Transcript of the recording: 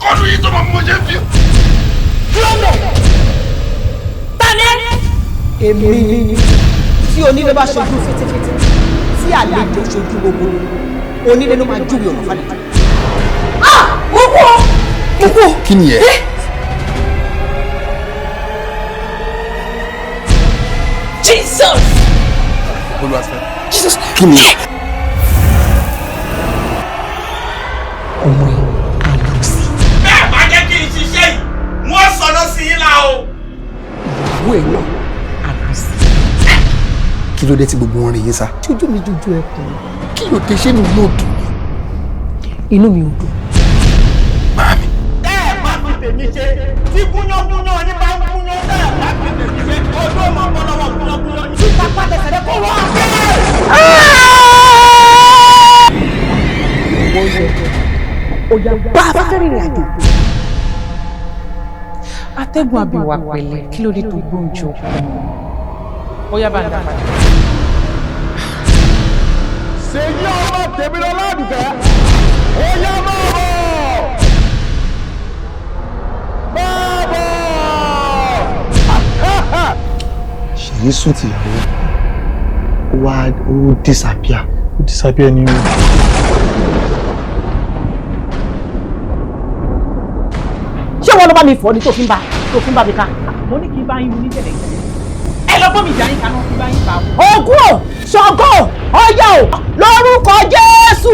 kọ́nu yìí tó máa mú ọjọ́ fi. Lọ́mọ. Tani. Èmi tí onílé bá ṣojú fìtìfìtì tí àlejò ṣojú gbogbo onílé ló máa júwe ọ̀nà fàlejò. Mo kú. Kí ni ẹ? Jesus! Jesus! Kí ni ẹ? Ọmọ ẹ̀ àlùsí. Bẹ́ẹ̀ bá jẹ́ kí n ṣiṣẹ́ yìí, wọ́n sọ̀rọ̀ sí yín la o. Ìyàwó ẹ̀ náà àlùsí. Kí ló dé tí gbogbo wọn rìn yín sá? Tí ojú mi dúdú ẹkùn. Kí ló dé ṣé inú mi ò dùn ni? Inú mi ò dùn. Màámi. Bẹ́ẹ̀ má fi tèmi ṣe, tí gúnyángúnyán yín bá ń gúnyán bẹ́ẹ̀ má fi tèmi ṣe, ojú ọmọ ọpọlọwọ gúnyángúnyán. Tí pápá tẹ̀sẹ̀ kó wọ́n. Oya bá a bá fẹ́ rìnrìn àjò. Atẹ́gùn àbíwá pẹ̀lẹ́ kí ló dé tó gbóúnjẹ òkú. Oya bá ń dá padà. Ṣèyí ọmọ tèmi lọ ládùúgbẹ́, ó yá máa bọ̀. Máa bọ̀. Ṣèyí sùn tìyàwó. Ó disappear. Ó disappear ni o. Ṣé wọn ló bá mi fọ́ ni tó fi ń bá mi ká? Mo ní kí n bá yín ní tẹ̀lé. Ẹ lọ bọ́ mi jà yín kaná kí n bá yín bá. Ògún ò, Ṣàngó, Ọya ò, lórúkọ Jésù.